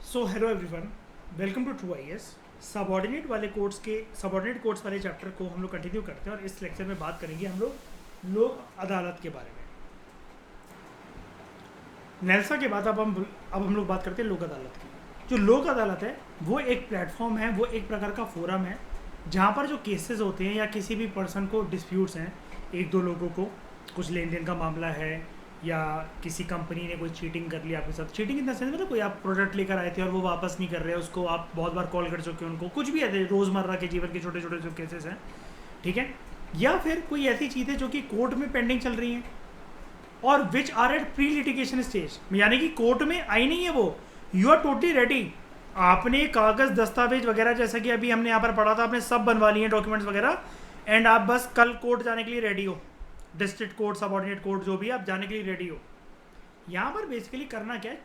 So hello everyone, welcome to True I S. Subordinate codes वाले chapter को हम लोग कंटिन्यू करते हैं और इस लेक्चर में बात करेंगे हम लोग लोक अदालत के बारे में। नेल्सा के बाद अब हम लोग बात करते हैं लोक अदालत की। जो लोक अदालत है वो एक प्लेटफॉर्म है, वो एक प्रकार का फोरम है जहाँ पर जो केसेस होते हैं या किसी भी पर्सन को डिस्प्यूट्स हैं, एक दो लोगों को कुछ लेन देन का मामला है या किसी कंपनी ने कोई चीटिंग कर लिया आपके साथ। चीटिंग इन द सेंस मतलब कोई आप प्रोडक्ट लेकर आए थे और वो वापस नहीं कर रहे, उसको आप बहुत बार कॉल कर चुके हैं उनको, कुछ भी ऐसे रोज़मर्रा के जीवन के छोटे छोटे जो केसेस हैं, ठीक है। या फिर कोई ऐसी चीज़ें जो कि कोर्ट में पेंडिंग चल रही हैं और which are at pre litigation stage, यानी कि कोर्ट में आई नहीं है वो, यू आर टोटली रेडी। आपने कागज़ दस्तावेज वगैरह जैसा कि अभी हमने यहाँ पर पढ़ा था, आपने सब बनवा लिए डॉक्यूमेंट्स वगैरह एंड आप बस कल कोर्ट जाने के लिए रेडी हो, डिस्ट्रिक्ट कोर्ट, सबऑर्डिनेट कोर्ट, जो भी आप जाने के लिए रेडी हो। यहाँ पर बेसिकली करना क्या है,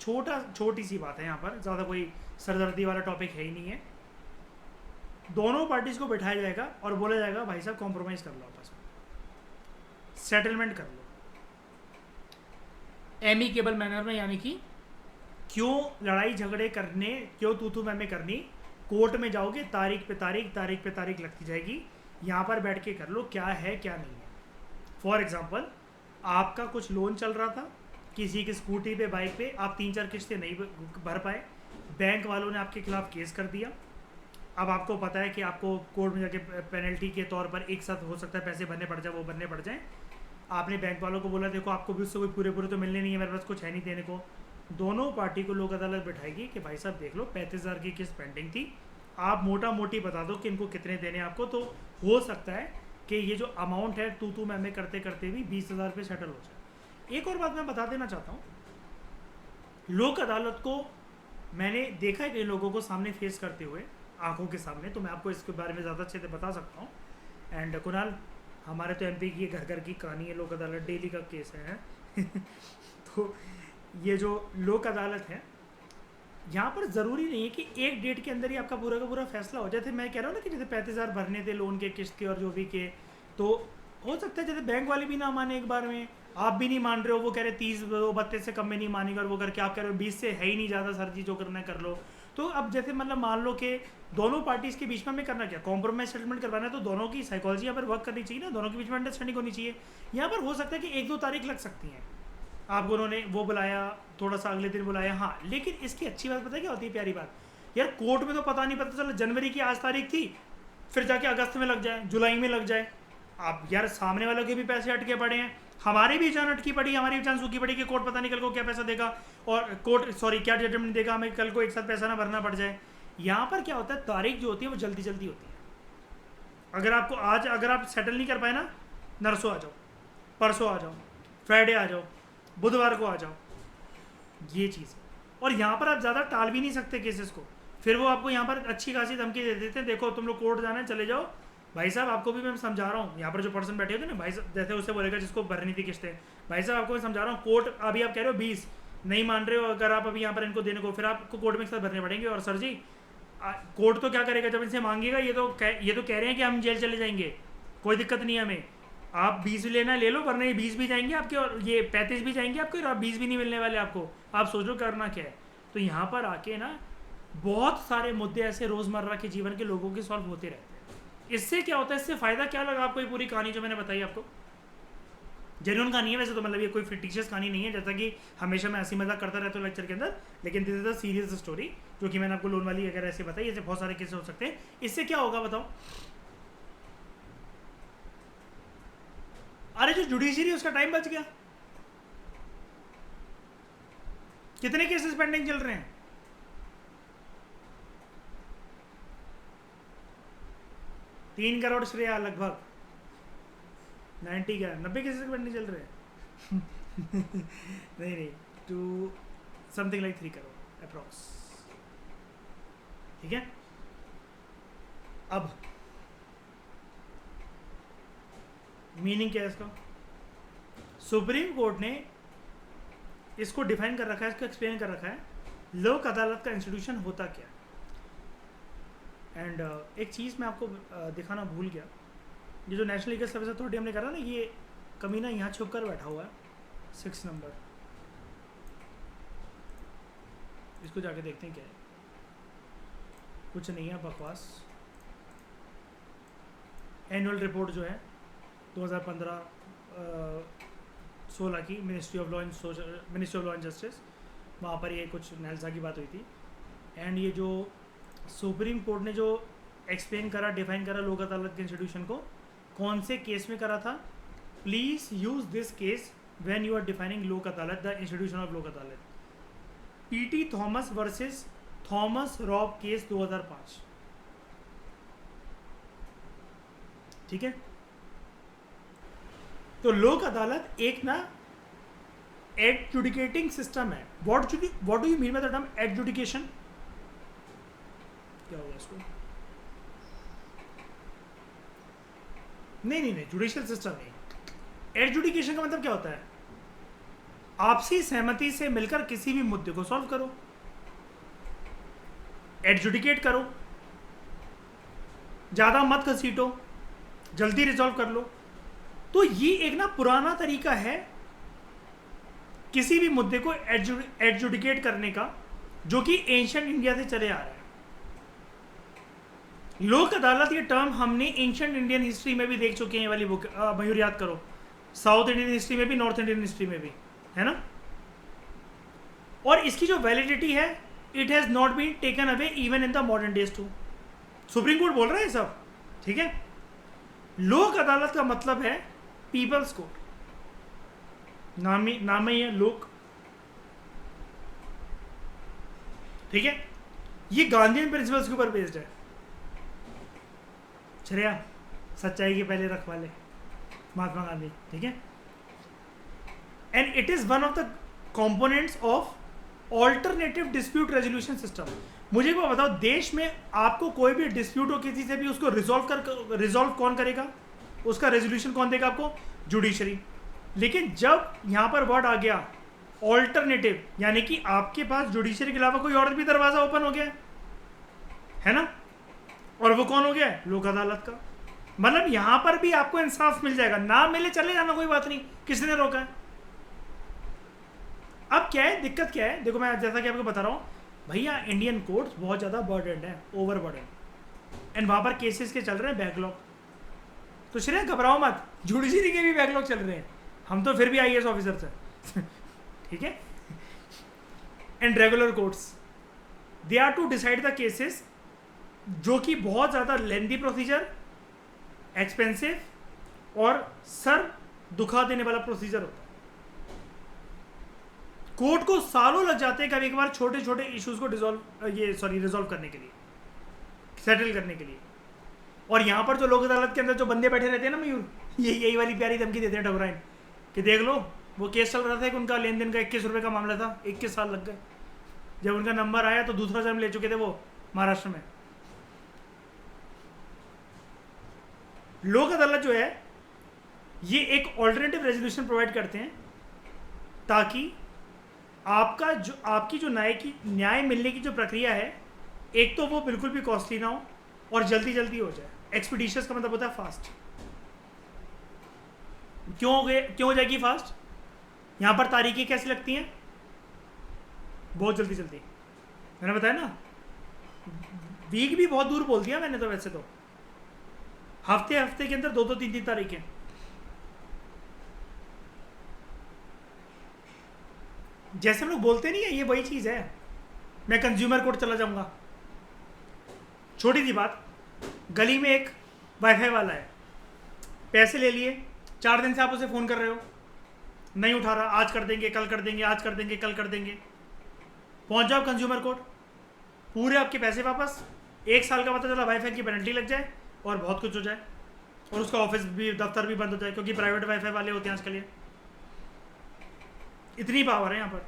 छोटी सी बात है, यहाँ पर ज़्यादा कोई सरदर्दी वाला टॉपिक है ही नहीं है। दोनों पार्टीज को बिठाया जाएगा और बोला जाएगा भाई साहब कॉम्प्रोमाइज़ कर लो, आपस में सेटलमेंट कर लो एमिकेबल मैनर में, यानी कि क्यों लड़ाई झगड़े करने, क्यों तू मैं करनी, कोर्ट में जाओगे, तारीख पे तारीख लगती जाएगी, यहाँ पर बैठ के कर लो क्या है क्या नहीं है। फॉर एग्जाम्पल, आपका कुछ लोन चल रहा था किसी की स्कूटी पे, बाइक पे, आप 3-4 किस्तें नहीं भर पाए, बैंक वालों ने आपके खिलाफ केस कर दिया। अब आपको पता है कि आपको कोर्ट में जाके पेनल्टी के तौर पर एक साथ हो सकता है पैसे भरने पड़ जाए, वो भरने पड़ जाए। आपने बैंक वालों को बोला देखो आपको भी उससे कोई पूरे तो मिलने नहीं है, मेरे पास कुछ है नहीं देने को। दोनों पार्टी को लोक अदालत बैठाएगी कि भाई साहब देख लो 35,000 की किस्त पेंडिंग थी, आप मोटा मोटी बता दो कि इनको कितने देने आपको, तो हो सकता है कि ये जो अमाउंट है तू मैं करते करते भी 20,000 पे सेटल हो जाए। एक और बात मैं बता देना चाहता हूँ, लोक अदालत को मैंने देखा है कई लोगों को सामने फेस करते हुए आंखों के सामने, तो मैं आपको इसके बारे में ज़्यादा अच्छे से बता सकता हूँ। एंड कुणाल, हमारे तो एमपी की घर घर की कहानी है, लोक अदालत डेली का केस है तो ये जो लोक अदालत है, यहाँ पर ज़रूरी नहीं है कि एक डेट के अंदर ही आपका पूरा का पूरा फैसला हो। जैसे मैं कह रहा हूँ ना कि जैसे 35,000 भरने थे लोन के, किस्त के और जो भी के, तो हो सकता है जैसे बैंक वाले भी ना माने एक बार में, आप भी नहीं मान रहे हो, वो कह रहे 30-32 से कम में नहीं मानेगा, और वो करके आप कह रहे हो 20 से है ही नहीं ज़्यादा सर जी, जो करना है कर लो। तो अब जैसे मतलब मान लो कि दोनों पार्टीज़ के बीच में हमें करना क्या, कॉम्प्रोमाइज सेटलमेंट करवाना है, तो दोनों की साइकोलॉजी यहाँ पर वर्क करनी चाहिए ना, दोनों के बीच में अंडरस्टैंडिंग होनी चाहिए। यहाँ पर हो सकता है कि 1-2 तारीख लग सकती हैं, आप दोनों ने वो बुलाया, थोड़ा सा अगले दिन बुलाया, हाँ, लेकिन इसकी अच्छी बात पता है क्या होती है, प्यारी बात यार, कोर्ट में तो पता नहीं, पता चला जनवरी की आज तारीख थी, फिर जाके अगस्त में लग जाए, जुलाई में लग जाए। आप यार सामने वालों के भी पैसे अटके पड़े हैं, हमारी भी जान अटकी पड़ी, हमारी भी जान सूखी पड़ी कि कोर्ट पता नहीं कल को क्या पैसा देगा, और क्या जजमेंट देगा, हमें कल को एक साथ पैसा ना भरना पड़ जाए। यहाँ पर क्या होता है, तारीख जो होती है वो जल्दी जल्दी होती है। अगर आपको आज अगर आप सेटल नहीं कर पाए ना, नरसों आ जाओ, परसों आ जाओ, फ्राइडे आ जाओ, बुधवार को आ जाओ, ये चीज़। और यहाँ पर आप ज़्यादा टाल भी नहीं सकते केसेस को, फिर वो आपको यहाँ पर अच्छी खासी धमकी दे देते हैं, देखो तुम लोग कोर्ट जाना है चले जाओ। भाई साहब आपको भी मैं समझा रहा हूँ, यहाँ पर जो पर्सन बैठे होते हैं ना, भाई साहब जैसे उससे बोलेगा जिसको भरनी थी किस्तें, भाई साहब आपको मैं समझा रहा हूँ, कोर्ट अभी आप कह रहे हो 20 नहीं मान रहे हो, अगर आप अभी यहाँ पर इनको देने को, फिर आपको कोर्ट में एक साथ भरने पड़ेंगे, और सर जी कोर्ट तो क्या करेगा जब इनसे मांगेगा, ये तो कह रहे हैं कि हम जेल चले जाएंगे, कोई दिक्कत नहीं है हमें, आप 20 लेना ले लो, वरना ये 20 भी जाएंगे आपके और ये 35 भी जाएंगे आपके, और आप 20 भी नहीं मिलने वाले आपको, आप सोच लो करना क्या है। तो यहाँ पर आके ना बहुत सारे मुद्दे ऐसे रोज़मर्रा के जीवन के लोगों के सॉल्व होते रहते हैं। इससे क्या होता है, इससे फ़ायदा क्या लगा आपको, ये पूरी कहानी जो मैंने बताई आपको जेन्युइन कहानी है वैसे तो, मतलब ये कोई फिक्टिशियस कहानी नहीं है, जैसा कि हमेशा मैं हंसी मजाक करता रहता हूँ लेक्चर के अंदर, लेकिन this is the serious story जो कि मैंने आपको लोन वाली अगर ऐसे बताई, ऐसे बहुत सारे केसेस हो सकते हैं। इससे क्या होगा बताओ, अरे जो जुडिशरी उसका टाइम बच गया। कितने केसेस पेंडिंग चल रहे हैं, 3 करोड़ श्रेया लगभग 90 केसेस पेंडिंग चल रहे हैं नहीं, to something like 3 crore approx, ठीक है। अब मीनिंग क्या है इसका, सुप्रीम कोर्ट ने इसको डिफाइन कर रखा है, इसको एक्सप्लेन कर रखा है, लोक अदालत का इंस्टीट्यूशन होता क्या। एंड एक चीज़ मैं आपको दिखाना भूल गया, ये जो नेशनल लीगल सर्विस अथॉरिटी हमने करा ना, ये कमीना यहाँ छुप कर बैठा हुआ है, 6 नंबर, इसको जाके देखते हैं क्या है। कुछ नहीं है, बकवास। एनुअल रिपोर्ट जो है 2015-16 की ministry of law and justice, वहाँ पर ये कुछ नहलसा की बात हुई थी। एंड ये जो सुप्रीम कोर्ट ने जो एक्सप्लेन करा, डिफाइन करा लोक अदालत के इंस्टीट्यूशन को, कौन से केस में करा था? Please use this case when you are defining Lok Adalat, the institution of Lok Adalat. PT Thomas versus Thomas Rob case 2005, ठीक है। तो लोक अदालत एक ना एडजुडिकेटिंग सिस्टम है। What do you mean by the term adjudication? क्या होगा इसको? नहीं, जुडिशियल सिस्टम नहीं। एडजुडिकेशन का मतलब क्या होता है? आपसी सहमति से मिलकर किसी भी मुद्दे को सॉल्व करो, एडजुडिकेट करो, ज्यादा मत घसीटो, जल्दी रिजॉल्व कर लो। तो ये एक ना पुराना तरीका है किसी भी मुद्दे को एडजुडिकेट करने का, जो कि एंशिएंट इंडिया से चले आ रहा है। लोक अदालत ये टर्म हमने एंशिएंट इंडियन हिस्ट्री में भी देख चुके हैं। ये वाली बुक मयूर याद करो, साउथ इंडियन हिस्ट्री में भी, नॉर्थ इंडियन हिस्ट्री में भी, है ना। और इसकी जो वैलिडिटी है, it has not been taken away even in the modern days too. Supreme court बोल रहा है सब, ठीक है। लोक अदालत का मतलब है पीपल्स कोर्ट, नाम ही है लोक, ठीक है। ये गांधीयन प्रिंसिपल्स के ऊपर बेस्ड है। श्रेया, सच्चाई के पहले रखवाले महात्मा गांधी, ठीक है। And it is one of the components of alternative dispute resolution system. मुझे को बताओ, देश में आपको कोई भी डिस्प्यूट हो किसी से भी, उसको रिजॉल्व कौन करेगा? उसका रेजोल्यूशन कौन देगा आपको? जुडिशरी। लेकिन जब यहां पर वर्ड आ गया ऑल्टरनेटिव, यानी कि आपके पास जुडिशरी के अलावा कोई और भी दरवाजा ओपन हो गया है ना, और वो कौन हो गया? लोक अदालत का। मतलब यहां पर भी आपको इंसाफ मिल जाएगा, ना मिले चले जाना, कोई बात नहीं, किसने रोका है? अब क्या है, दिक्कत क्या है? देखो, मैं जैसा कि आपको बता रहा हूं भैया, इंडियन कोर्ट्स बहुत ज़्यादा बर्डन है, ओवर बर्डन, एंड वहाँ पर केसेस के चल रहे हैं बैकलॉग। तो श्रेय घबराओ मत, जुडिशरी के भी बैकलॉग चल रहे हैं, हम तो फिर भी IAS ऑफिसर थे ठीक है। And regular courts, they are to decide the cases, जो कि बहुत ज़्यादा लेंदी प्रोसीजर, एक्सपेंसिव और सर दुखा देने वाला प्रोसीजर होता है। कोर्ट को सालों लग जाते हैं कभी कभार छोटे छोटे इश्यूज को रिजॉल्व करने के लिए, सेटल करने के लिए। और यहाँ पर जो लोक अदालत के अंदर जो बंदे बैठे रहते हैं ना मयूर, यही वाली प्यारी धमकी देते हैं ठकुराइन कि देख लो, वो केस चल रहा था कि उनका लेन देन का 21 रुपये का मामला था, 21 साल लग गए। जब उनका नंबर आया तो दूसरा जन्म ले चुके थे वो महाराष्ट्र में। लोक अदालत जो है ये एक ऑल्टरनेटिव रेजोल्यूशन प्रोवाइड करते हैं, ताकि आपकी जो न्याय मिलने की जो प्रक्रिया है, एक तो वो बिल्कुल भी कॉस्टली ना हो और जल्दी जल्दी हो जाए। एक्सपीडिशियस का मतलब होता है फास्ट। क्यों हो जाएगी फास्ट? यहां पर तारीखें कैसी लगती हैं? बहुत जल्दी जल्दी। मैंने बताया ना, वीक भी बहुत दूर बोल दिया मैंने तो, वैसे तो हफ्ते के अंदर 2-2 3-3 तारीखें। जैसे हम लोग बोलते नहीं है, ये वही चीज़ है। मैं कंज्यूमर कोर्ट चला जाऊंगा, छोटी सी बात, गली में एक वाईफाई वाला है, पैसे ले लिए, 4 दिन से आप उसे फ़ोन कर रहे हो, नहीं उठा रहा, आज कर देंगे, कल कर देंगे, आज कर देंगे, कल कर देंगे। पहुंच जाओ कंज्यूमर कोर्ट, पूरे आपके पैसे वापस, 1 साल का पता चला वाईफाई की पेनल्टी लग जाए और बहुत कुछ हो जाए, और उसका ऑफिस भी, दफ्तर भी बंद हो जाए, क्योंकि प्राइवेट वाईफाई वाले होते हैं आजकल। ये इतनी पावर है यहाँ पर।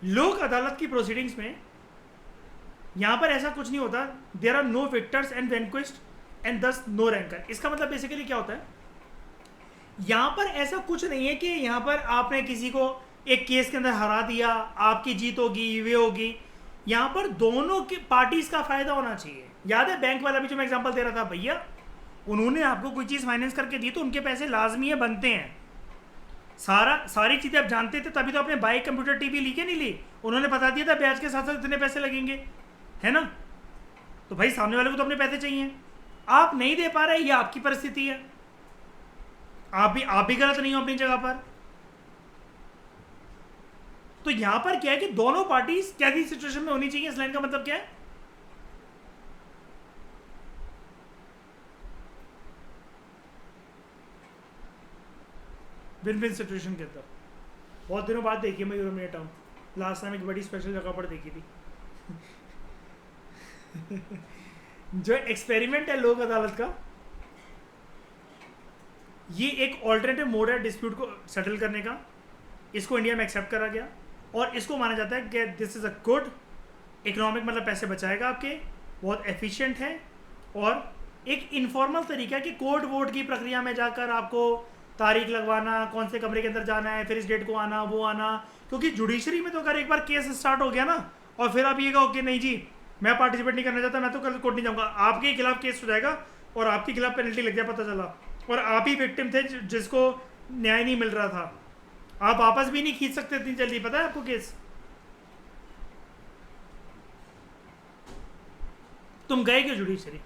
लोक अदालत की प्रोसीडिंग्स में यहाँ पर ऐसा कुछ नहीं होता। There are no victors and vanquished and thus no ranker. इसका मतलब बेसिकली क्या होता है, यहाँ पर ऐसा कुछ नहीं है कि यहाँ पर आपने किसी को एक केस के अंदर हरा दिया, आपकी जीत होगी, वे होगी। यहाँ पर दोनों के पार्टीज का फायदा होना चाहिए। याद है बैंक वाला भी जो मैं एग्जांपल दे रहा था, भैया उन्होंने आपको कोई चीज़ फाइनेंस करके दी तो उनके पैसे लाजमी है, बनते हैं। सारी चीज़ें आप जानते थे, तभी तो आपने बाइक, कंप्यूटर, टीवी ली के नहीं ली। उन्होंने बता दिया था ब्याज के साथ साथ इतने पैसे लगेंगे, है ना? तो भाई सामने वाले को तो अपने पैसे चाहिए, आप नहीं दे पा रहे, ये आपकी परिस्थिति है, आप भी गलत नहीं हो अपनी जगह पर। तो यहां पर क्या है कि दोनों पार्टी कैसी सिचुएशन में होनी चाहिए, इस लाइन का मतलब क्या है? विन विन सिचुएशन के अंदर। बहुत दिनों बाद देखी मैं यूरोमिया टाउन, लास्ट टाइम एक बड़ी स्पेशल जगह पर देखी थी। जो एक्सपेरिमेंट है लोक अदालत का, ये एक ऑल्टरनेटिव मोड है डिस्प्यूट को सेटल करने का। इसको इंडिया में एक्सेप्ट करा गया और इसको माना जाता है कि this is a good economic, मतलब पैसे बचाएगा आपके, बहुत एफिशिएंट है और एक इनफॉर्मल तरीका है कि कोर्ट वोट की प्रक्रिया में जाकर आपको तारीख लगवाना, कौन से कमरे के अंदर जाना है, फिर इस डेट को आना, वो आना। क्योंकि जुडिशरी में तो अगर एक बार केस स्टार्ट हो गया ना और फिर आप ये कहो कि नहीं जी मैं पार्टिसिपेट नहीं करना चाहता, मैं तो कल कोर्ट नहीं जाऊँगा, आपके खिलाफ केस हो जाएगा और आपके खिलाफ पेनल्टी लग जाए, पता चला, और आप ही विक्टिम थे जिसको न्याय नहीं मिल रहा था। आप वापस भी नहीं खींच सकते इतनी जल्दी, पता है आपको केस। तुम गए क्यों जुडिशरी?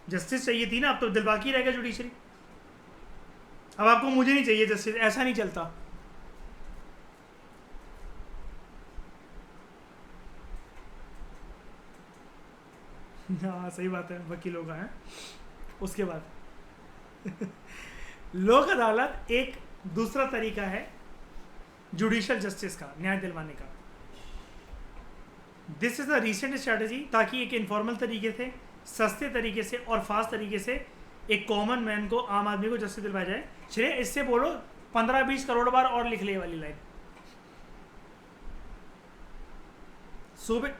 जस्टिस चाहिए थी ना, अब तो दिल बाकी रहेगा जुडिशरी। अब आपको मुझे नहीं चाहिए जस्टिस, ऐसा नहीं चलता। हाँ सही बात है, वकीलों का है। उसके बाद लोक अदालत एक दूसरा तरीका है जुडिशियल जस्टिस का, न्याय दिलवाने का। This is a recent strategy, ताकि एक इनफॉर्मल तरीके से, सस्ते तरीके से और फास्ट तरीके से एक कॉमन मैन को, आम आदमी को जस्टिस दिलवाया जाए। श्रेय इससे बोलो 15-20 करोड़ बार और लिख ले वाली लाइन।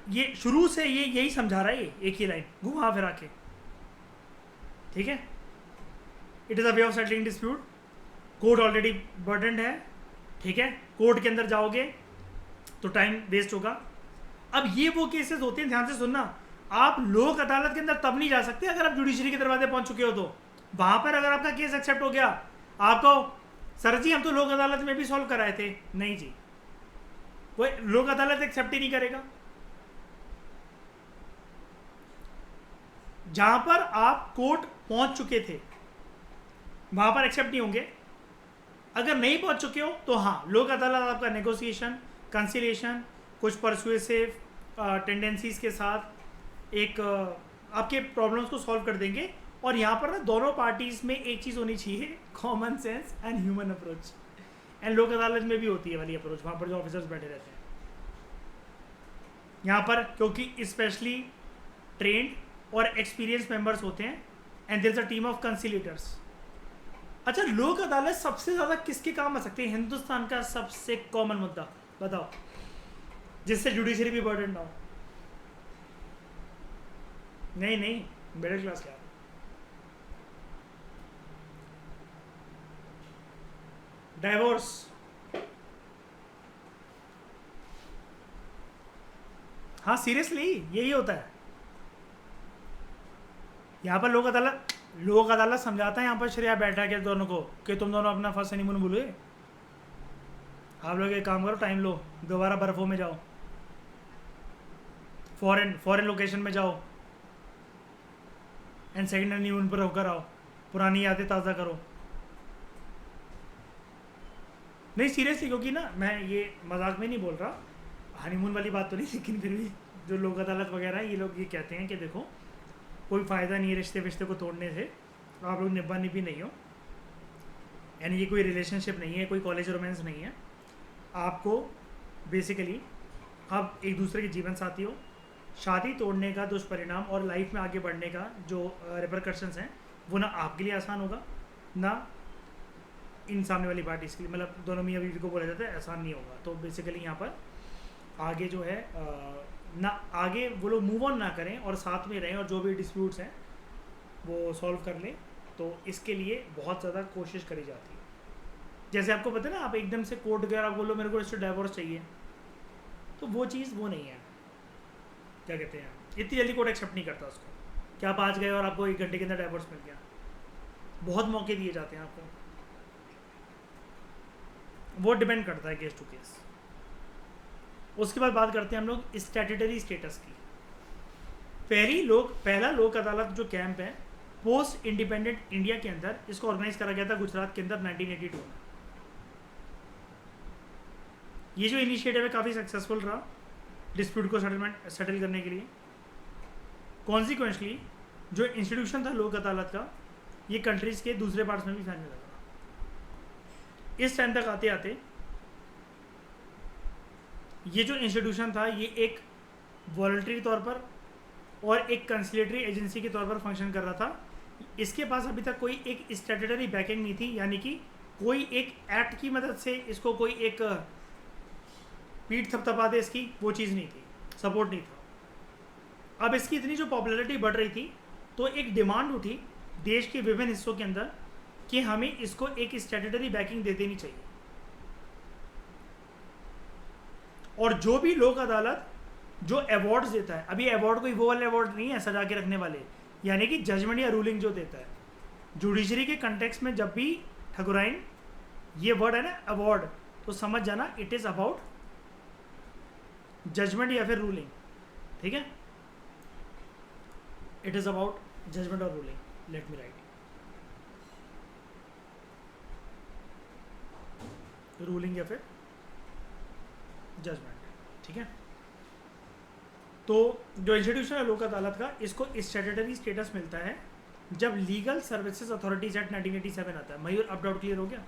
ये शुरू से ये यही समझा रहा है, ये एक ही लाइन घुमा फिरा के, ठीक है। It is a way of settling dispute, court already burdened है, ठीक है। कोर्ट के अंदर जाओगे तो टाइम वेस्ट होगा। अब ये वो केसेस होते हैं, ध्यान से सुनना, आप लोक अदालत के अंदर तब नहीं जा सकते अगर आप जुडिशरी के दरवाजे पहुंच चुके हो। तो वहां पर अगर आपका केस एक्सेप्ट हो गया, आपको सर जी हम तो लोक अदालत में भी सॉल्व कराए थे, नहीं जी, वो लोक अदालत एक्सेप्ट ही नहीं करेगा। जहां पर आप कोर्ट पहुंच चुके थे वहां पर एक्सेप्ट नहीं होंगे। अगर नहीं पहुंच चुके हो तो हाँ, लोक अदालत आपका नेगोशिएशन, कंसिलिएशन, कुछ परसुएसिव टेंडेंसीज के साथ एक आपके प्रॉब्लम्स को सॉल्व कर देंगे। और यहाँ पर ना दोनों पार्टीज में एक चीज़ होनी चाहिए, common sense and human approach. And लोक अदालत में भी होती है वाली अप्रोच, वहाँ पर जो ऑफिसर्स बैठे रहते हैं। यहाँ पर क्योंकि स्पेशली ट्रेंड और एक्सपीरियंस मेंबर्स होते हैं and there is a team of conciliators. अच्छा, लोक अदालत सबसे ज़्यादा किसके काम आ सकती है? हिंदुस्तान का सबसे कॉमन मुद्दा बताओ, जिससे जुडिशरी भी बर्डन ना हो। नहीं नहीं, मिडिल क्लास क्या, डाइवोर्स। हाँ सीरियसली यही होता है। यहाँ पर लोक अदालत समझाता है यहाँ पर श्रेया बैठा के दोनों को कि तुम दोनों अपना फर्स्ट हनीमून भूले, आप लोग एक काम करो, टाइम लो, दोबारा बर्फों में जाओ, फॉरेन लोकेशन में जाओ एंड सेकंड हनीमून पर होकर आओ, पुरानी यादें ताज़ा करो। नहीं सीरियसली, क्योंकि ना मैं ये मजाक में नहीं बोल रहा, हनीमून वाली बात तो नहीं, लेकिन फिर भी जो लोक अदालत वगैरह है, ये लोग ये कहते हैं कि देखो कोई फ़ायदा नहीं है रिश्ते को तोड़ने से, आप लोग निब्बा निब्बी नहीं हो, यानी ये कोई रिलेशनशिप नहीं है, कोई कॉलेज रोमांस नहीं है। आपको बेसिकली आप एक दूसरे के जीवन साथी हो। शादी तोड़ने का दुष्परिणाम और लाइफ में आगे बढ़ने का जो रिपरकशंस हैं वो ना आपके लिए आसान होगा, ना इन सामने वाली पार्टीज़ के लिए, मतलब दोनों मियाँ बीवी को बोला जाता है, आसान नहीं होगा। तो बेसिकली यहाँ पर आगे जो है ना, आगे वो लोग मूव ऑन ना करें और साथ में रहें और जो भी डिस्प्यूट्स हैं वो सॉल्व कर लें। तो इसके लिए बहुत ज़्यादा कोशिश करी जाती है। जैसे आपको पता है ना, आप एकदम से कोर्ट गए, आप बोलो मेरे को इससे डाइवोर्स चाहिए, तो वो चीज़ वो नहीं है, क्या कहते हैं, इतनी जल्दी कोर्ट एक्सेप्ट नहीं करता उसको। क्या आप आज गए और आपको 1 घंटे के अंदर डाइवोर्स मिल गया? बहुत मौके दिए जाते हैं आपको, वो डिपेंड करता है केस टू केस। उसके बाद बात करते हैं हम लोग स्टैट्यूटरी स्टेटस की। पहला लोक अदालत जो कैंप है पोस्ट इंडिपेंडेंट इंडिया के अंदर, इसको ऑर्गेनाइज करा गया था गुजरात के अंदर 1982 में। ये जो इनिशिएटिव है काफ़ी सक्सेसफुल रहा डिस्प्यूट को सेटल करने के लिए। कॉन्सिक्वेंशली जो इंस्टीट्यूशन था लोक अदालत का, ये कंट्रीज के दूसरे पार्ट्स में भी फैलने लगा। इस टाइम तक आते आते ये जो इंस्टीट्यूशन था ये एक वॉलंटरी तौर पर और एक कंसिलेटरी एजेंसी के तौर पर फंक्शन कर रहा था। इसके पास अभी तक कोई एक स्टैट्यूटरी बैकिंग नहीं थी, यानी कि कोई एक एक्ट की मदद से इसको कोई एक पीठ थपथपा दे इसकी, वो चीज़ नहीं थी, सपोर्ट नहीं था। अब इसकी इतनी जो पॉपुलैरिटी बढ़ रही थी तो एक डिमांड उठी देश के विभिन्न हिस्सों के अंदर कि हमें इसको एक स्टैट्यूटरी बैकिंग दे देनी चाहिए। और जो भी लोक अदालत जो अवार्ड्स देता है, अभी अवार्ड कोई वो वाले अवार्ड नहीं है सजा के रखने वाले, यानी कि जजमेंट या रूलिंग जो देता है जुडिशरी के कंटेक्स्ट में, जब भी ठकुराइन ये वर्ड है ना अवार्ड, तो समझ जाना इट इज अबाउट जजमेंट या फिर रूलिंग, ठीक है, इट इज अबाउट जजमेंट और ruling. Let me right ruling या फिर जजमेंट, ठीक है। तो जो इंस्टीट्यूशन है लोक अदालत का, इसको स्टैट्यूटरी स्टेटस मिलता है जब लीगल सर्विसेज अथॉरिटीज एक्ट 1987 आता है। मयूर अप डाउट क्लियर हो गया?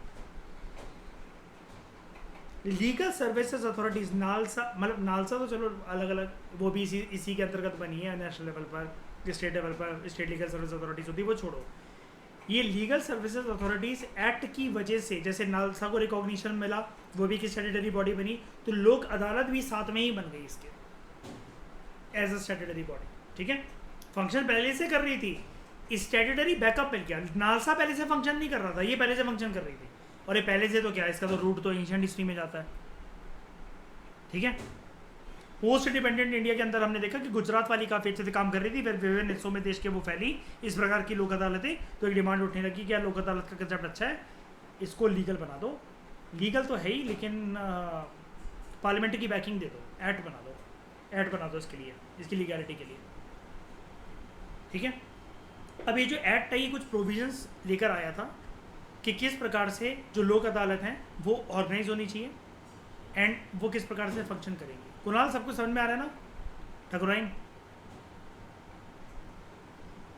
लीगल सर्विसेज अथॉरिटीज नालसा, मतलब नालसा तो चलो अलग अलग, वो भी इसी के अंतर्गत बनी है, नेशनल लेवल पर, स्टेट लेवल पर स्टेट लीगल सर्विस अथॉरिटीज होती है, वो छोड़ो। ये लीगल सर्विसेज अथॉरिटीज एक्ट की वजह से, जैसे नालसा को रिकॉग्निशन मिला, वो भी एक स्टैट्यूटरी बॉडी बनी, तो लोक अदालत भी साथ में ही बन गई इसके एज अ स्टैट्यूटरी बॉडी, ठीक है। फंक्शन पहले से कर रही थी, स्टैट्यूटरी बैकअप मिल गया। नालसा पहले से फंक्शन नहीं कर रहा था, ये पहले से फंक्शन कर रही थी, और ये पहले से तो क्या, इसका तो रूट तो एंशिएंट हिस्ट्री में जाता है, ठीक है। पोस्ट इंडिपेंडेंट इंडिया के अंदर हमने देखा कि गुजरात वाली काफ़ी अच्छे से काम कर रही थी, फिर विभिन्न हिस्सों में देश के वो फैली इस प्रकार की लोक अदालतें, तो एक डिमांड उठने लगी क्या लोक अदालत का कंसेप्ट अच्छा है, इसको लीगल बना दो। लीगल तो है ही, लेकिन पार्लियामेंट की बैकिंग दे दो, एक्ट बना दो इसके लिए, इसकी लीगैलिटी के लिए, ठीक है। अब ये जो एक्ट है ये कुछ प्रोविजंस लेकर आया था कि किस प्रकार से जो लोक अदालत हैं वो ऑर्गेनाइज होनी चाहिए एंड वो किस प्रकार से फंक्शन करेंगी। कुणाल सबको समझ में आ रहा है ना? ठकुराइन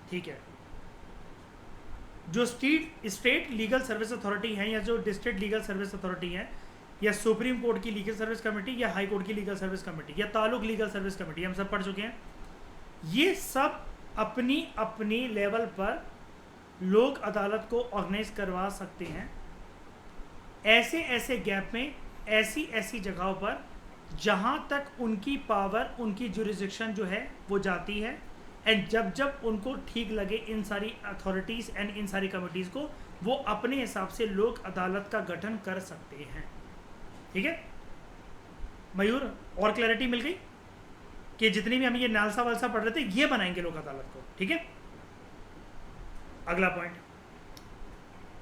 ठीक है। जो स्टेट लीगल सर्विस अथॉरिटी है, या जो डिस्ट्रिक्ट लीगल सर्विस अथॉरिटी है, या सुप्रीम कोर्ट की लीगल सर्विस कमेटी, या हाई कोर्ट की लीगल सर्विस कमेटी, या तालुक लीगल सर्विस कमेटी, हम सब पढ़ चुके हैं। ये सब अपनी अपनी लेवल पर लोक अदालत को ऑर्गेनाइज करवा सकते हैं ऐसे ऐसे गैप में, ऐसी ऐसी जगहों पर जहाँ तक उनकी पावर, उनकी जुरिस्डिक्शन जो है वो जाती है, एंड जब जब उनको ठीक लगे इन सारी अथॉरिटीज़ एंड इन सारी कमिटीज़ को, वो अपने हिसाब से लोक अदालत का गठन कर सकते हैं, ठीक है। मयूर और क्लैरिटी मिल गई कि जितनी भी हम ये नालसा वालसा पढ़ रहे थे ये बनाएंगे लोक अदालत को, ठीक है। अगला पॉइंट,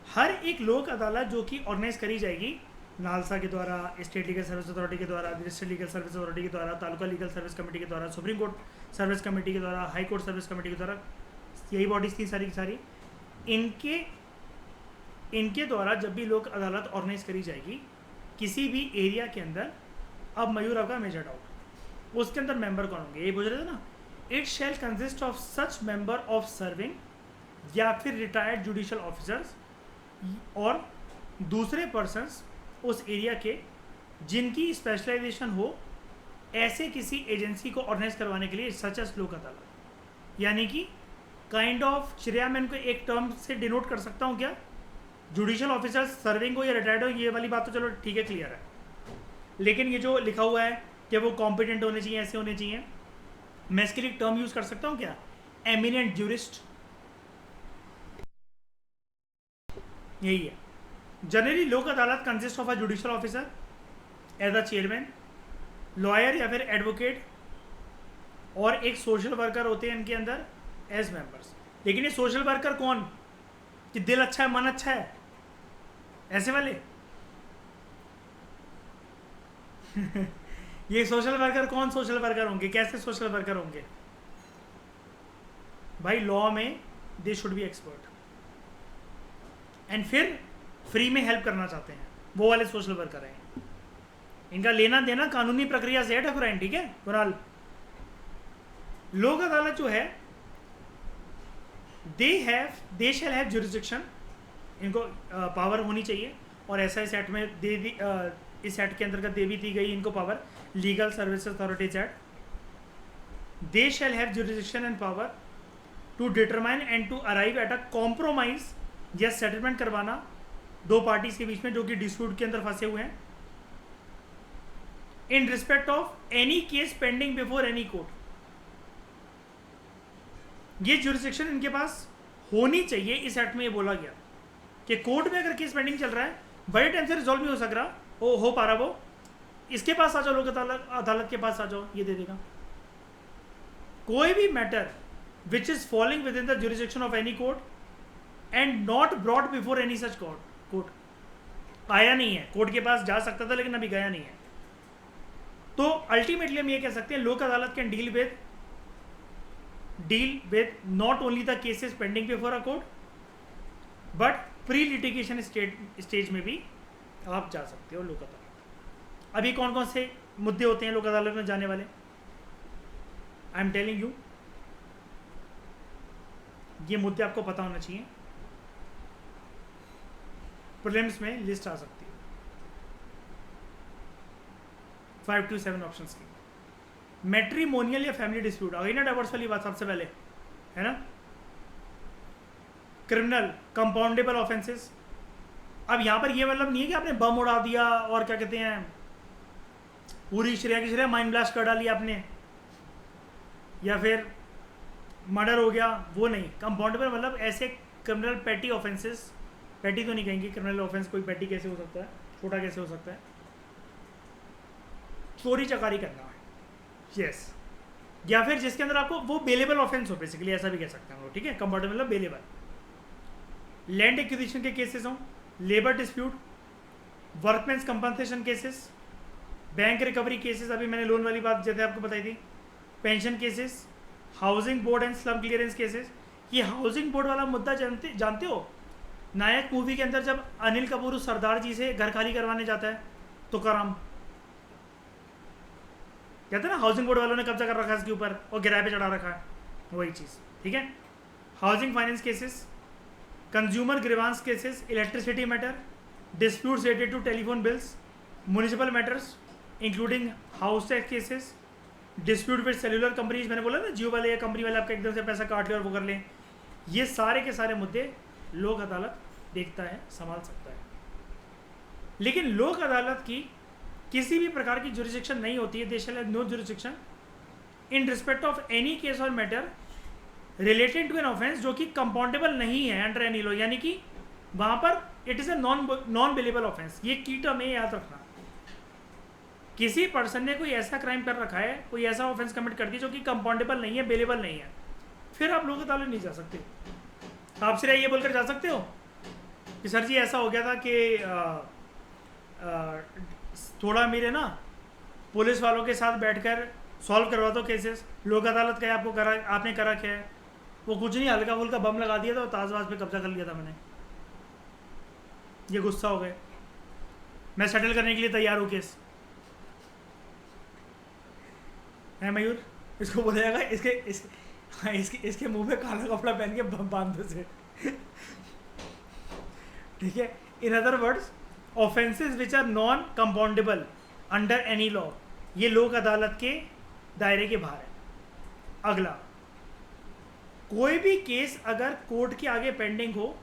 हर एक लोक अदालत जो कि ऑर्गेनाइज करी जाएगी नालसा के द्वारा, स्टेट लीगल सर्विस अथॉरिटी के द्वारा, डिस्ट्रिक्ट लीगल सर्विस अथॉरिटी के द्वारा, तालुका लीगल सर्विस कमेटी के द्वारा, सुप्रीम कोर्ट सर्विस कमेटी के द्वारा, हाई कोर्ट सर्विस कमेटी के द्वारा, यही बॉडीज थी सारी की सारी। इनके द्वारा जब भी लोक अदालत ऑर्गेनाइज करी जाएगी किसी भी एरिया के अंदर, अब मयूर आपका मेजर डाउट, उसके अंदर मेंबर कौन होंगे, ये पूछ रहे थे ना। It shall consist of such member of serving या फिर रिटायर्ड जुडिशियल ऑफिसर्स और दूसरे पर्सन्स उस एरिया के जिनकी स्पेशलाइजेशन हो ऐसे किसी एजेंसी को ऑर्गेनाइज करवाने के लिए, सच एज लोक अदालत। यानी कि काइंड ऑफ श्रेया मैं इनको एक टर्म से डिनोट कर सकता हूँ क्या, जुडिशियल ऑफिसर सर्विंग हो या रिटायर्ड हो, ये वाली बात तो चलो ठीक है, क्लियर है। लेकिन ये जो लिखा हुआ है कि वो कॉम्पिटेंट होने चाहिए, ऐसे होने चाहिए, मैं इसके लिए टर्म यूज कर सकता हूँ क्या, एमिनेंट ज्यूरिस्ट, यही है। Generally Lok Adalat consist of a judicial officer as a chairman, lawyer या फिर एडवोकेट, और एक सोशल वर्कर होते हैं इनके अंदर एज मेंबर्स। लेकिन ये सोशल वर्कर कौन, कि दिल अच्छा है, मन अच्छा है, ऐसे वाले ये सोशल वर्कर कौन सोशल वर्कर होंगे, कैसे सोशल वर्कर होंगे, भाई लॉ में they should be expert, and फिर फ्री में हेल्प करना चाहते हैं, वो वाले सोशल वर्कर हैं। इनका लेना देना कानूनी प्रक्रिया से है ठकुराइन, ठीक है कुणाल। लोक अदालत जो है दे शैल हैव जुरिसडिक्शन, इनको पावर होनी चाहिए, और ऐसा इस एक्ट में दे दी, इस एक्ट के अंतर्गत दे भी दी गई इनको power, legal service authorities act. They shall have jurisdiction and power to determine and to arrive at a compromise, या सेटलमेंट करवाना दो पार्टीज के बीच में जो कि डिस्प्यूट के अंदर फंसे हुए हैं, इन respect of any case pending before any court. ये जुरिसडिक्शन इनके पास होनी चाहिए, इस एक्ट में ये बोला गया कि कोर्ट में अगर केस पेंडिंग चल रहा है, बड़े टाइम से रिजॉल्व नहीं हो सक रहा, हो पा रहा, वो इसके पास आ जाओ, लोक अदालत के पास आ जाओ, ये दे देगा। कोई भी matter which is falling with in the jurisdiction of any court and not brought before any such court, आया नहीं है कोर्ट के पास, जा सकता था लेकिन अभी गया नहीं है, तो अल्टीमेटली हम ये कह सकते हैं लोक अदालत can deal with not only the cases pending before a court, but pre litigation stage में भी आप जा सकते हो लोक अदालत। अभी कौन कौन से मुद्दे होते हैं लोक अदालत में जाने वाले, आई एम टेलिंग यू, ये मुद्दे आपको पता होना चाहिए, प्रीलिम्स में लिस्ट आ सकती है 5 to 7 ऑप्शंस की। मैट्रिमोनियल या फैमिली डिस्प्यूट, आ गई ना डाइवोर्स वाली बात सबसे पहले, है ना। क्रिमिनल कंपाउंडेबल ऑफेंसेस, अब यहाँ पर ये मतलब नहीं है कि आपने बम उड़ा दिया और क्या कहते हैं पूरी श्रेया की श्रेया माइंड ब्लास्ट कर डाली आपने, या फिर मर्डर हो गया, वो नहीं। कंपाउंडेबल मतलब ऐसे क्रिमिनल पैटी ऑफेंसेस, पैटी तो नहीं कहेंगे, क्रिमिनल ऑफेंस कोई पैटी कैसे हो सकता है, छोटा कैसे हो सकता है, चोरी चकारी करना है, यस, या फिर जिसके अंदर आपको वो बेलेबल ऑफेंस हो, बेसिकली ऐसा भी कह सकते हैं, ठीक है। कंपाउंडेबल मतलब बेलेबल। लैंड एक्विजिशन के केसेस हों, labour dispute, workmen's compensation cases, bank recovery cases, अभी मैंने लोन वाली बात जैसे आपको बताई थी, pension cases, housing board and slum clearance cases. ये हाउसिंग बोर्ड वाला मुद्दा जानते हो, नायक मूवी के अंदर जब अनिल कपूर उस सरदार जी से घर खाली करवाने जाता है तो कराम कहते हैं ना, हाउसिंग बोर्ड वालों ने कब्जा कर रखा है इसके ऊपर और किराए पे चढ़ा रखा है, वही चीज़, ठीक है। Housing finance cases, consumer grievance cases, electricity matter, disputes related to telephone bills, municipal matters including house tax cases, dispute with cellular companies, मैंने बोला ना जियो वाले या कंपनी वाले आपका एकदम से पैसा काट ले और वो कर लें, ये सारे के सारे मुद्दे लोक अदालत देखता है, संभाल सकता है। लेकिन लोक अदालत की किसी भी प्रकार की जुरिसडिक्शन नहीं होती है, they shall have no jurisdiction in respect of any case or matter related to an offence जो कि कंपाउंडेबल नहीं है अंडर एनी लॉ, यानी कि वहां पर it is a non bailable offence. ये की टर्म है, याद रखना। किसी पर्सन ने कोई ऐसा क्राइम कर रखा है, कोई ऐसा ऑफेंस कमिट कर दिया जो कि कंपाउंडेबल नहीं है, बेलेबल नहीं है, फिर आप लोक अदालत नहीं जा सकते। आप सिर्फ ये बोलकर जा सकते हो कि सर जी ऐसा हो गया था कि थोड़ा मेरे ना पुलिस वालों के साथ बैठकर सॉल्व करवा दो केसेस, लोक अदालत का आपको करा, आपने करा क्या है, वो कुछ नहीं, हल्का फुल्का बम लगा दिया था और ताजबाज पे कब्जा कर लिया था मैंने, ये गुस्सा हो गए, मैं सेटल करने के लिए तैयार हूँ केस, है मयूर, इसको बोलेगा इसके मुंह पे काला कपड़ा पहन के बांध दो से, ठीक है। In other words offences which are non compoundable under any law, ये लोक अदालत के दायरे के बाहर है। अगला, कोई भी केस अगर कोर्ट के आगे पेंडिंग हो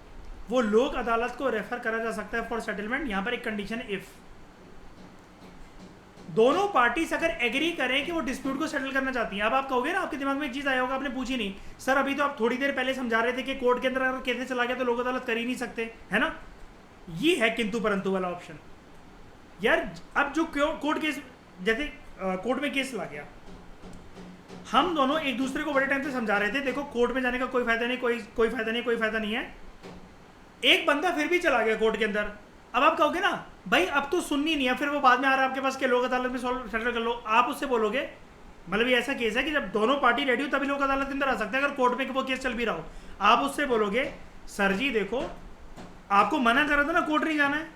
वो लोक अदालत को रेफर करा जा सकता है फॉर सेटलमेंट। यहाँ पर एक कंडीशन है, इफ दोनों पार्टीज अगर एग्री करें कि वो डिस्प्यूट को सेटल करना चाहती हैं। अब आप कहोगे ना, आपके दिमाग में एक चीज आया होगा, आपने पूछी नहीं, सर अभी तो आप थोड़ी देर पहले समझा रहे थे कि कोर्ट के अंदर अगर केस चला गया तो लोक अदालत कर ही नहीं सकते, है ना। ये है किंतु परंतु वाला ऑप्शन। यार अब जो कोर्ट केस, जैसे कोर्ट में केस चला गया, हम दोनों एक दूसरे को बड़े टाइम से समझा रहे थे, देखो कोर्ट में जाने का कोई फायदा नहीं, कोई फायदा नहीं, कोई फायदा नहीं है। एक बंदा फिर भी चला गया कोर्ट के अंदर। अब आप कहोगे ना भाई अब तो सुननी नहीं है, फिर वो बाद में आ रहा है आपके पास के लोक अदालत में सॉल्व सेटल कर लो, आप उससे बोलोगे मतलब ये ऐसा केस है कि जब दोनों पार्टी रेडी हो तभी लोक अदालत के अंदर आ सकते हैं। अगर कोर्ट में वो केस चल भी रहा हो, आप उससे बोलोगे सर जी देखो आपको मना करा था ना कोर्ट नहीं जाना है,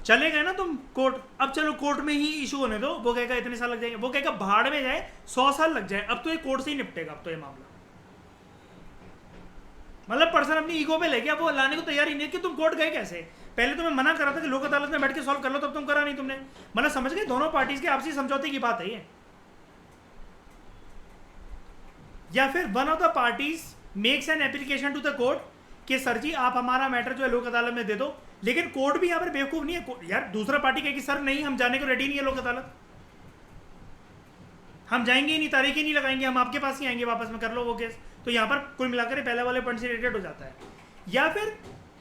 चले गए ना तुम कोर्ट, अब चलो कोर्ट में ही इशू होने दो। वो कहेगा इतने साल लग जाएंगे, वो कहेगा भाड़ में जाए 100 साल लग जाए, अब तो ये कोर्ट से ही निपटेगा अब तो ये मामला। मतलब पर्सन अपनी ईगो पे ले गया, वो लाने को तैयार ही नहीं कि तुम कोर्ट गए कैसे, पहले तुम्हें मना करा था कि लोक अदालत में बैठ के सॉल्व कर लो, तब तुम करा नहीं तुमने। मतलब समझ गए, दोनों पार्टीज के आपसी समझौते की बात है ये। या फिर one of the parties makes an application to the court कि सर जी आप हमारा मैटर जो है लोक अदालत में दे दो, लेकिन कोर्ट भी यहाँ पर बेवकूफ नहीं है यार। दूसरा पार्टी कहेगी सर नहीं हम जाने को रेडी नहीं है लोक अदालत, हम जाएंगे ही नहीं, तारीख ही नहीं लगाएंगे, हम आपके पास ही आएंगे वापस में कर लो वो केस। तो यहाँ पर कुल मिलाकर पहले वाले पॉइंट से रिलेटेड हो जाता है। या फिर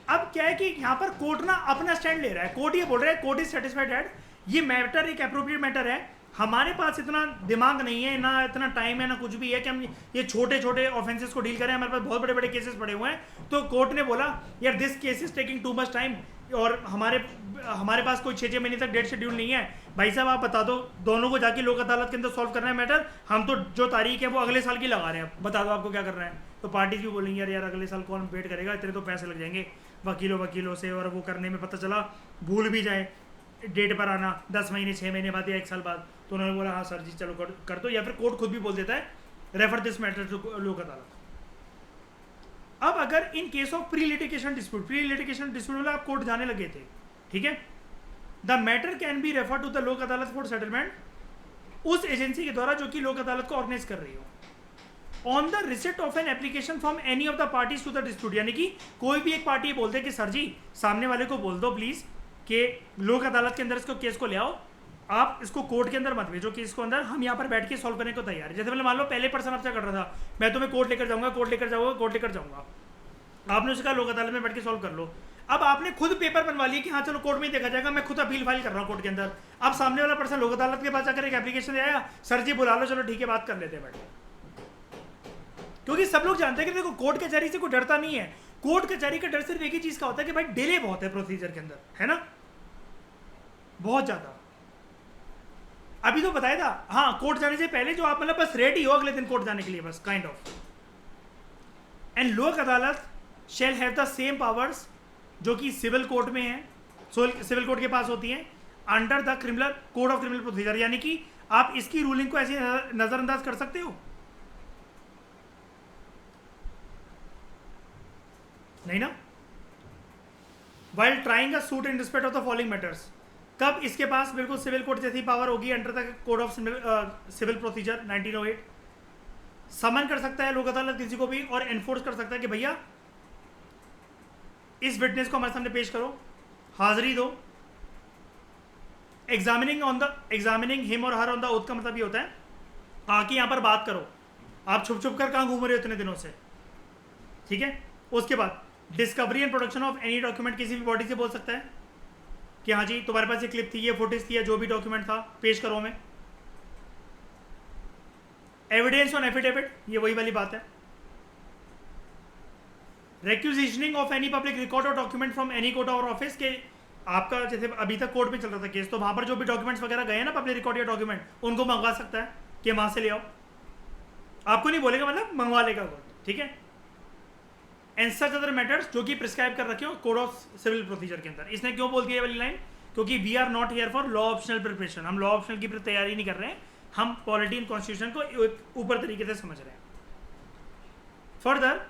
अब क्या है कि यहाँ पर कोर्ट ना अपना स्टैंड ले रहा है, कोर्ट ये बोल रहा है कोर्ट इज सेटिस्फाइड दैट ये मैटर एक अप्रोप्रिएट मैटर है, हमारे पास इतना दिमाग नहीं है ना इतना टाइम है ना कुछ भी है कि हम ये छोटे छोटे ऑफेंसेस को डील करें, हमारे पास बहुत बड़े बड़े केसेस पड़े हुए हैं। तो कोर्ट ने बोला यार this case is taking too much time, और हमारे पास कोई 6 महीने तक डेट शेड्यूल नहीं है, भाई साहब आप बता दो, दोनों को जाके लोक अदालत के अंदर सॉल्व करना है मैटर, हम तो जो तारीख है वो अगले साल की लगा रहे हैं, बता दो आपको क्या करना है। तो पार्टीज भी बोलेंगे यार अगले साल कौन वेट करेगा, इतने तो पैसे लग जाएंगे वकीलों से, और वो करने में पता चला भूल भी जाए डेट पर आना 10 महीने 6 महीने बाद या 1 साल बाद। तो उन्होंने बोला हाँ सर जी चलो कर दो, या फिर कोर्ट खुद भी बोल देता है रेफर दिस मैटर टू लोक अदालत। अब अगर in case of pre litigation dispute में आप कोर्ट जाने लगे थे, ठीक है, the matter can be refer to the Lok Adalat for settlement उस एजेंसी के द्वारा जो कि लोक अदालत को ऑर्गेनाइज कर रही हो, on the receipt of an application from any of the parties to the dispute. यानी कि कोई भी एक पार्टी बोलते कि सर जी सामने वाले को बोल दो प्लीज कि लोक अदालत के अंदर इसको केस को ले आओ, आप इसको कोर्ट के अंदर मत भेजो कि इसको अंदर हम यहाँ पर बैठ के सॉल्व करने को तैयार है। जैसे मतलब मान लो पहले पर्सन आपसे कर रहा था मैं तुम्हें कोर्ट लेकर जाऊंगा, आपने उसका लोक अदालत में बैठ के सॉल्व कर लो। अब आपने खुद पेपर बनवा लिया कि हाँ चलो कोर्ट में ही देखा जाएगा, मैं खुद अपील फाइल कर रहा हूँ कोर्ट के अंदर। अब सामने वाला पर्सन लोक अदालत के पास जाकर एक एप्लीकेशन ले आया, सर जी बुला लो, चलो ठीक है बात कर लेते हैं बैठ के। क्योंकि सब लोग जानते हैं कि देखो कोर्ट कचहरी से कोई डरता नहीं है, कोर्ट कचहरी का डर सिर्फ एक ही चीज का होता है कि भाई डिले बहुत है प्रोसीजर के अंदर, है ना, बहुत ज्यादा। अभी तो बताया था हाँ कोर्ट जाने से पहले जो आप मतलब बस रेडी हो अगले दिन कोर्ट जाने के लिए बस काइंड ऑफ। एंड लोक Adalat shall have the same powers जो कि सिविल कोर्ट में है, सिविल कोर्ट के पास होती हैं under the criminal code of criminal procedure. यानी कि आप इसकी रूलिंग को ऐसे नजरअंदाज कर सकते हो नहीं ना। While trying a suit in respect of the following matters, कब इसके पास बिल्कुल सिविल कोर्ट जैसी पावर होगी under the code of civil procedure 1908। Summon कर सकता है लोक अदालत किसी को भी और एनफोर्स कर सकता है कि भैया इस विटनेस को हमारे सामने पेश करो, हाजिरी दो। एग्जामिनिंग हिम और हर ऑन द ओथ का मतलब ये होता है आके यहाँ पर बात करो, आप छुप छुप कर कहाँ घूम रहे हो इतने दिनों से, ठीक है। उसके बाद discovery and production of any document, किसी भी बॉडी से बोल सकता है कि हाँ जी तुम्हारे पास ये क्लिप थी, ये फुटेज थी, जो भी डॉक्यूमेंट था पेश करो हमें। एविडेंस ऑन एफिडेविट, ये वही वाली बात है। रिक्विजिशनिंग ऑफ एनी पब्लिक रिकॉर्ड और डॉक्यूमेंट फ्रॉम एनी कोर्ट और ऑफिस के, आपका जैसे अभी तक कोर्ट में चल रहा था केस, तो वहां पर जो भी डॉक्यूमेंट्स वगैरह गए ना पब्लिक रिकॉर्ड या डॉक्यूमेंट, उनको मंगवा सकता है कि वहां से ले आओ, आपको नहीं बोलेगा, मतलब मंगवा लेगा कोर्ट, ठीक है। एंड सच अदर मैटर्स जो कि प्रिस्क्राइब कर रखे हो कोड ऑफ सिविल प्रोसीजर के अंदर। इसने क्यों बोल दिया वाली लाइन, क्योंकि we are not here for law optional preparation, हम लॉ ऑप्शनल की तैयारी नहीं कर रहे हैं, हम पॉलिटी एंड कॉन्स्टिट्यूशन को ऊपर तरीके से समझ रहे हैं। Further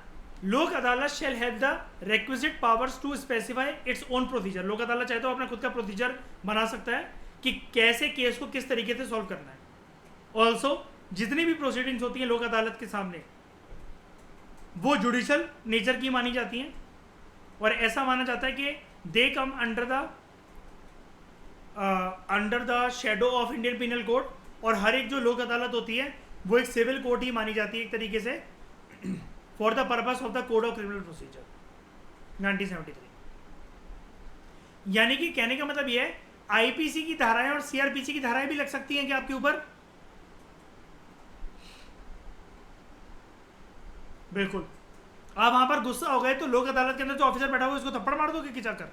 Lok Adalat shall have the requisite powers to specify its own procedure. Lok Adalat चाहे तो अपना खुद का प्रोसीजर बना सकता है कि कैसे केस को किस तरीके से सॉल्व करना है। ऑल्सो जितनी भी प्रोसीडिंग्स होती हैं लोक अदालत के सामने वो जुडिशल नेचर की मानी जाती हैं, और ऐसा माना जाता है कि they come under the shadow of Indian penal code, और हर एक जो लोक अदालत होती है वो एक सिविल कोर्ट ही मानी जाती है एक तरीके से, for the purpose of the code of criminal procedure 1973। यानी कि कहने का मतलब ये है आईपीसी की धाराएं और सीआरपीसी की धाराएं भी लग सकती हैं कि आपके ऊपर, बिल्कुल। आप वहां पर गुस्सा हो गए तो लोक अदालत के अंदर जो ऑफिसर बैठा हुआ उसको थप्पड़ मार दोगे कि जाकर,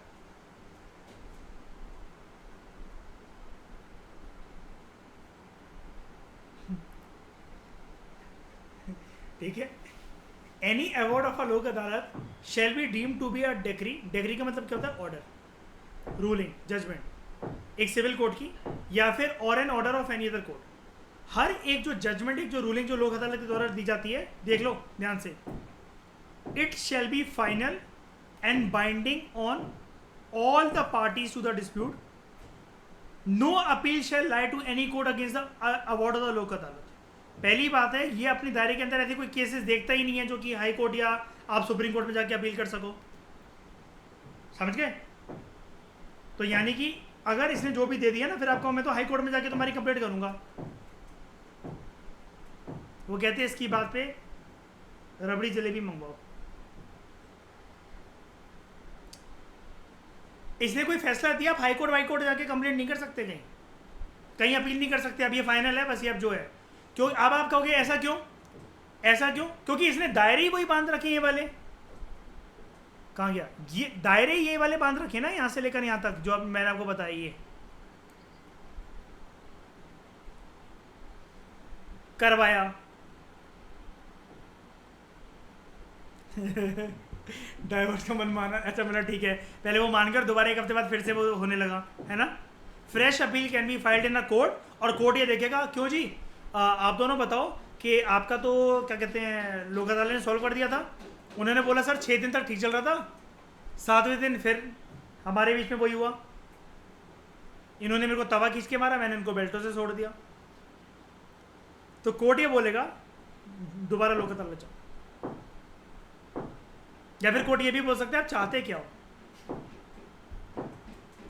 ठीक है। Any award of a Lok Adalat shall be deemed to be a decree. Decree का मतलब क्या होता है? ऑर्डर, रूलिंग, जजमेंट एक सिविल कोर्ट की, या फिर or an order of any other court. हर एक जो जजमेंट, एक जो रूलिंग जो लोक अदालत के द्वारा दी जाती है, देख लो ध्यान से, it shall be final and binding on all the parties to the dispute. No appeal shall lie to any court against the award of the Lok Adalat. पहली बात है, ये अपनी दायरे के अंदर ऐसे कोई केसेस देखता ही नहीं है जो कि हाई कोर्ट या आप सुप्रीम कोर्ट में जाके अपील कर सको। समझ गए? तो यानी कि अगर इसने जो भी दे दिया ना, फिर आपको मैं तो हाई कोर्ट में जाके तुम्हारी कंप्लेंट करूंगा। वो कहते हैं इसकी बात पे रबड़ी जलेबी मंगवाओ। इसने कोई फैसला दिया, आप हाई कोर्ट वाई कोर्ट जाके कंप्लेंट नहीं कर सकते, कहीं कहीं अपील नहीं कर सकते। अब ये फाइनल है, बस ये अब जो है। क्यों अब आप कहोगे ऐसा क्यों? ऐसा क्यों? क्योंकि इसने दायरे ही वही बांध रखे, ये वाले। कहाँ गया? ये दायरे ये वाले बांध रखे ना, यहां से लेकर यहां तक, जो अब मैंने आपको बताया ये करवाया। ड्राइवर का मन माना, अच्छा मतलब ठीक है, पहले वो मानकर दोबारा एक हफ्ते बाद फिर से वो होने लगा, है ना। Fresh appeal can be filed in a court, और कोर्ट ये देखेगा क्यों जी आप दोनों बताओ कि आपका तो क्या कहते हैं लोक अदालत ने सॉल्व कर दिया था। उन्होंने बोला सर 6 दिन तक ठीक चल रहा था, 7वें दिन फिर हमारे बीच में वही हुआ, इन्होंने मेरे को तवा खींच के मारा, मैंने इनको बेल्टों से छोड़ दिया। तो कोर्ट ये बोलेगा दोबारा लोक अदालत जाओ। या फिर कोर्ट ये भी बोल सकते हैं आप चाहते क्या हो।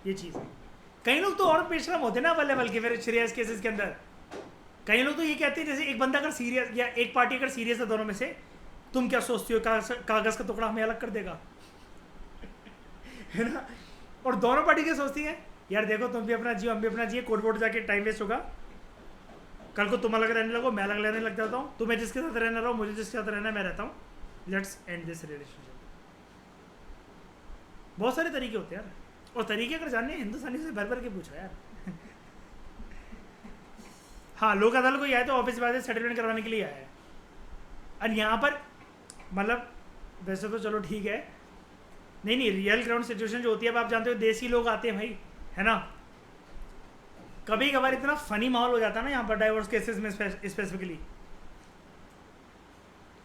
ये चीज़ है। कई लोग तो और बेशरम होते हैं ना अव्वल लेवल के, फिर सीरियस केसेस के अंदर कई लोग तो ये कहते हैं, जैसे एक बंदा अगर सीरियस, या एक पार्टी अगर सीरियस है दोनों में से, तुम क्या सोचती हो कागज का टुकड़ा हमें अलग कर देगा? है ना। और दोनों पार्टी क्या सोचती है, यार देखो तुम भी अपना जियो, हम भी अपना जियो, कोर्ट वोट जाके टाइम वेस्ट होगा, कल को तुम अलग रहने लगो, मैं अलग रहने लग जाता हूँ, तुम्हें जिसके साथ रहना रहो, मुझे जिसके साथ रहना है मैं रहता हूँ, लेट्स एंड दिस रिलेशनशिप। बहुत सारे तरीके होते हैं यार, और तरीके अगर जानने हिंदुस्तानी से भर भर के पूछो यार। हाँ, लोक अदालत को आया तो ऑफिस वाले सेटलमेंट करवाने के लिए आया है। और यहाँ पर मतलब वैसे तो चलो ठीक है, नहीं रियल ग्राउंड सिचुएशन जो होती है, अब आप जानते हो देसी लोग आते हैं भाई, है ना। कभी कभार इतना फनी माहौल हो जाता है ना यहाँ पर डाइवोर्स केसेस में स्पेसिफिकली।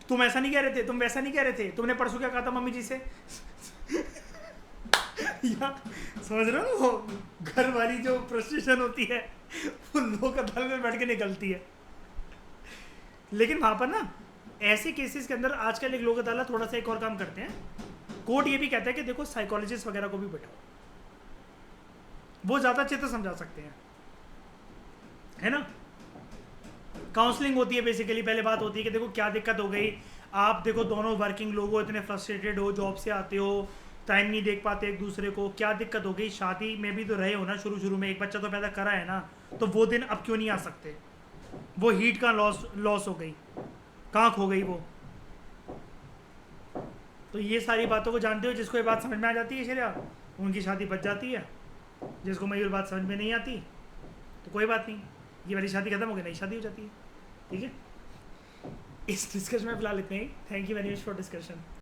तुम ऐसा नहीं कह रहे थे, तुम वैसा नहीं कह रहे थे, तुमने परसों क्या कहा था मम्मी जी से। या समझ रहे हो, वो घर वाली जो फ्रस्ट्रेशन होती है वो लोक अदालत में बैठ के निकलती है। लेकिन वहां पर ना ऐसे केसेस के अंदर आजकल एक लोक अदालत थोड़ा सा एक और काम करते हैं, कोर्ट ये भी कहता है कि देखो साइकोलॉजिस्ट वगैरह को भी बैठाओ, वो ज़्यादा अच्छे से समझा सकते हैं, है ना। काउंसलिंग होती है बेसिकली, पहले बात होती है कि देखो क्या दिक्कत हो गई, आप देखो दोनों वर्किंग लोग हो, इतने फ्रस्ट्रेटेड हो, जॉब से आते हो, टाइम नहीं देख पाते एक दूसरे को, क्या दिक्कत हो गई, शादी में भी तो रहे हो ना शुरू में, एक बच्चा तो पैदा करा है ना, तो वो दिन अब क्यों नहीं आ सकते, वो हीट का लॉस हो गई, कहाँ खो गई वो। तो ये सारी बातों को जानते हो, जिसको ये बात समझ में आ जाती है शरिया, उनकी शादी बच जाती है, जिसको मयूर बात समझ में नहीं आती तो कोई बात नहीं, ये वाली शादी खत्म हो गई, नई शादी हो जाती है। ठीक है, इस डिस्कशन में फिलहाल इतना ही। Thank you very much for discussion.